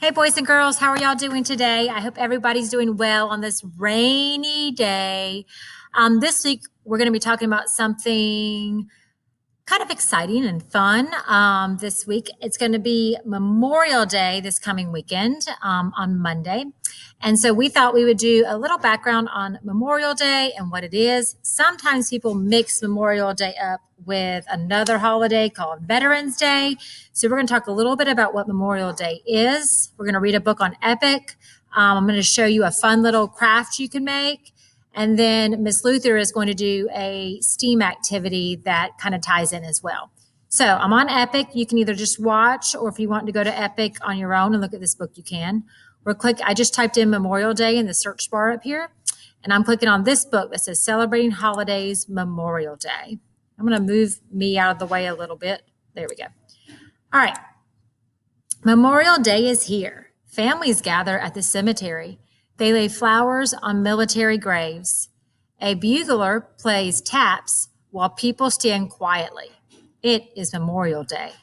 Hey, boys and girls, how are y'all doing today? I hope everybody's doing well on this rainy day. This week, we're going to be talking about something kind of exciting and fun. This week, it's going to be Memorial Day this coming weekend on Monday. And so we thought we would do a little background on Memorial Day and what it is. Sometimes people mix Memorial Day up with another holiday called Veterans Day. So we're going to talk a little bit about what Memorial Day is. We're going to read a book on Epic. I'm going to show you a fun little craft you can make. And then Miss Luther is going to do a STEAM activity that kind of ties in as well. So I'm on Epic. You can either just watch, or if you want to go to Epic on your own and look at this book, you can. I just typed in Memorial Day in the search bar up here, and I'm clicking on this book that says Celebrating Holidays Memorial Day. I'm going to move me out of the way a little bit. There we go. All right. Memorial Day is here. Families gather at the cemetery. They lay flowers on military graves. A bugler plays taps while people stand quietly. It is Memorial Day.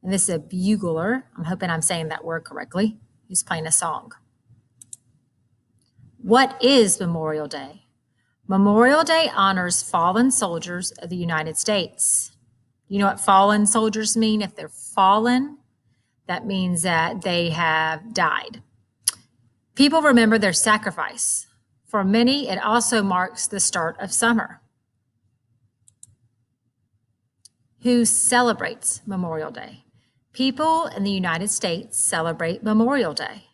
And this is a bugler. I'm hoping I'm saying that word correctly. He's playing a song. What is Memorial Day? Memorial Day honors fallen soldiers of the United States. You know what fallen soldiers mean? If they're fallen, that means that they have died. People remember their sacrifice. For many, it also marks the start of summer. Who celebrates Memorial Day? People in the United States celebrate Memorial Day.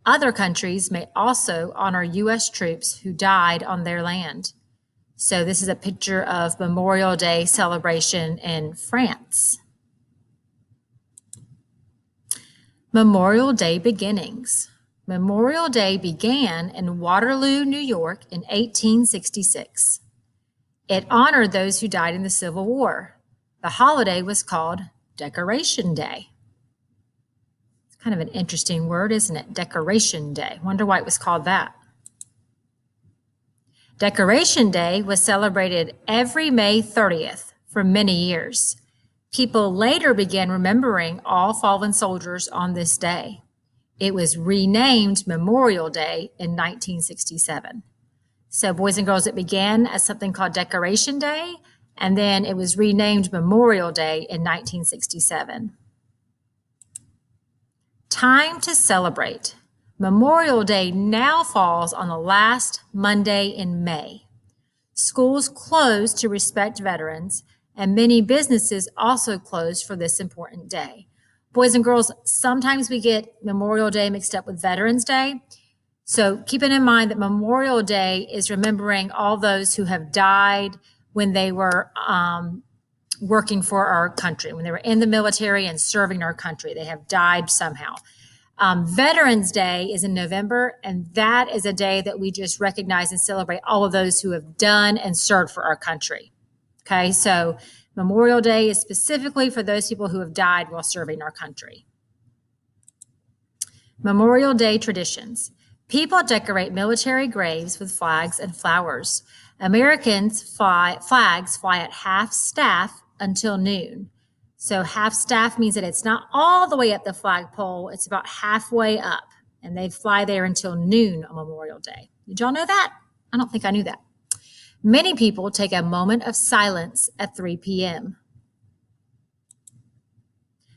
Other countries may also honor U.S. troops who died on their land. So this is a picture of Memorial Day celebration in France. Memorial Day beginnings. Memorial Day began in Waterloo, New York in 1866. It honored those who died in the Civil War. The holiday was called Decoration Day. It's kind of an interesting word, isn't it? Decoration Day. Wonder why it was called that. Decoration Day was celebrated every May 30th for many years. People later began remembering all fallen soldiers on this day. It was renamed Memorial Day in 1967. So boys and girls, it began as something called Decoration Day, and then it was renamed Memorial Day in 1967. Time to celebrate. Memorial Day now falls on the last Monday in May. Schools close to respect veterans, and many businesses also close for this important day. Boys and girls, sometimes we get Memorial Day mixed up with Veterans Day. So keeping in mind that Memorial Day is remembering all those who have died when they were working for our country, when they were in the military and serving our country. They have died somehow. Veterans Day is in November, and that is a day that we just recognize and celebrate all of those who have done and served for our country. Okay, so Memorial Day is specifically for those people who have died while serving our country. Memorial Day traditions. People decorate military graves with flags and flowers. Americans flags fly at half staff until noon. So half staff means that it's not all the way up the flagpole, it's about halfway up, and they fly there until noon on Memorial Day. Did y'all know that? I don't think I knew that. Many people take a moment of silence at 3 p.m.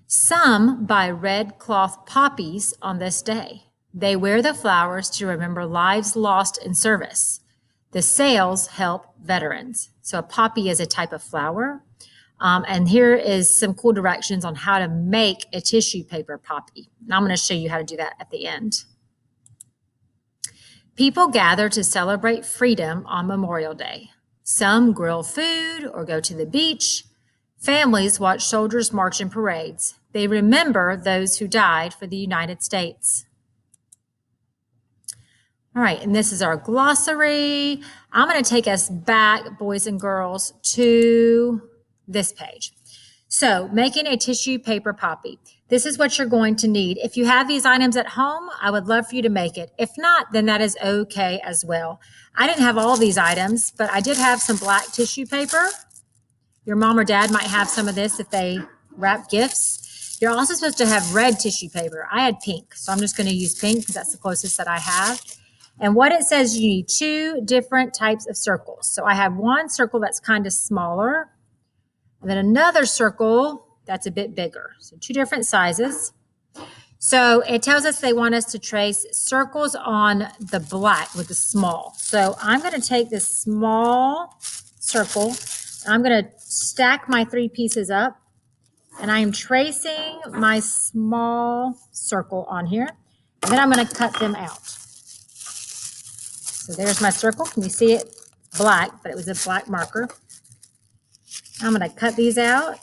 Some buy red cloth poppies on this day. They wear the flowers to remember lives lost in service. The sales help veterans. So a poppy is a type of flower. And here is some cool directions on how to make a tissue paper poppy. And I'm going to show you how to do that at the end. People gather to celebrate freedom on Memorial Day. Some grill food or go to the beach. Families watch soldiers march in parades. They remember those who died for the United States. All right, and this is our glossary. I'm going to take us back, boys and girls, to this page. So making a tissue paper poppy. This is what you're going to need. If you have these items at home, I would love for you to make it. If not, then that is okay as well. I didn't have all these items, but I did have some black tissue paper. Your mom or dad might have some of this if they wrap gifts. You're also supposed to have red tissue paper. I had pink, so I'm just going to use pink because that's the closest that I have. And what it says, you need 2 different types of circles. So I have one circle that's kind of smaller, and then another circle that's a bit bigger. So 2 different sizes. So it tells us they want us to trace circles on the black with the small. So I'm going to take this small circle. I'm going to stack my 3 pieces up, and I am tracing my small circle on here. And then I'm going to cut them out. So there's my circle. Can you see it? Black, but it was a black marker. I'm going to cut these out.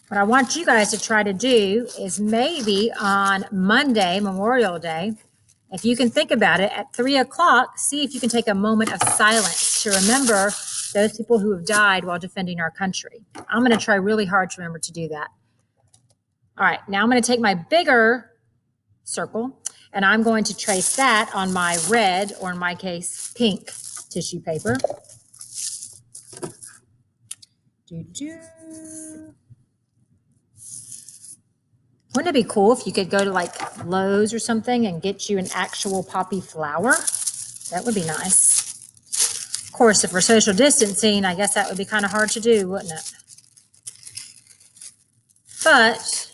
What I want you guys to try to do is maybe on Monday, Memorial Day, if you can think about it, at 3 o'clock, see if you can take a moment of silence to remember those people who have died while defending our country. I'm going to try really hard to remember to do that. All right, now I'm going to take my bigger circle, and I'm going to trace that on my red, or in my case, pink tissue paper. Wouldn't it be cool if you could go to like Lowe's or something and get you an actual poppy flower? That would be nice. Of course, if we're social distancing, I guess that would be kind of hard to do, wouldn't it? But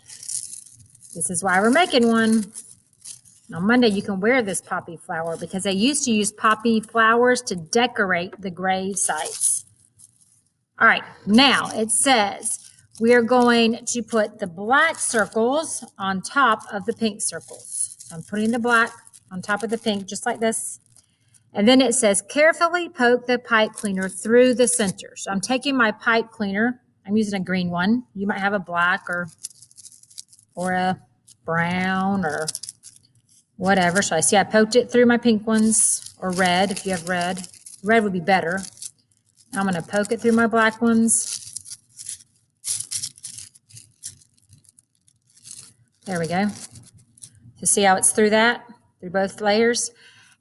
this is why we're making one. On Monday, you can wear this poppy flower because they used to use poppy flowers to decorate the grave sites. All right, now it says we are going to put the black circles on top of the pink circles. So I'm putting the black on top of the pink, just like this. And then it says, carefully poke the pipe cleaner through the center. So I'm taking my pipe cleaner. I'm using a green one. You might have a black or a brown or whatever. So I see I poked it through my pink ones, or red if you have red. Red would be better. I'm going to poke it through my black ones. There we go. So see how it's through that, through both layers?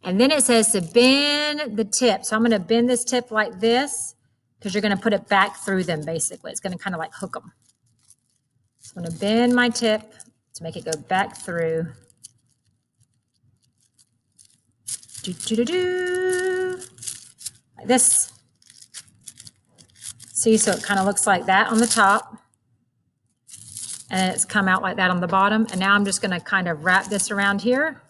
And then it says to bend the tip. So I'm going to bend this tip like this because you're going to put it back through them, basically. It's going to kind of like hook them. So I'm going to bend my tip to make it go back through. Like this. See, so it kind of looks like that on the top. And it's come out like that on the bottom. And now I'm just going to kind of wrap this around here.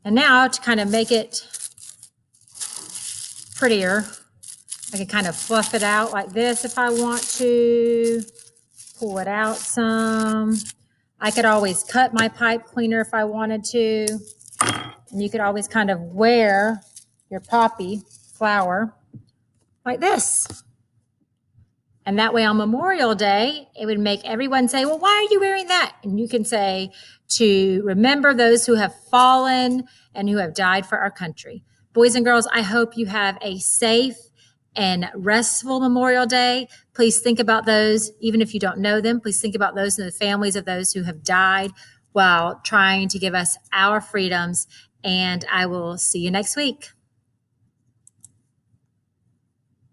And now to kind of make it prettier, I can kind of fluff it out like this if I want to. Pull it out some. I could always cut my pipe cleaner if I wanted to. And you could always kind of wear your poppy flower like this. And that way on Memorial Day, it would make everyone say, well, why are you wearing that? And you can say, to remember those who have fallen and who have died for our country. Boys and girls, I hope you have a safe and restful Memorial Day. Please think about those, even if you don't know them. Please think about those and the families of those who have died while trying to give us our freedoms. And I will see you next week.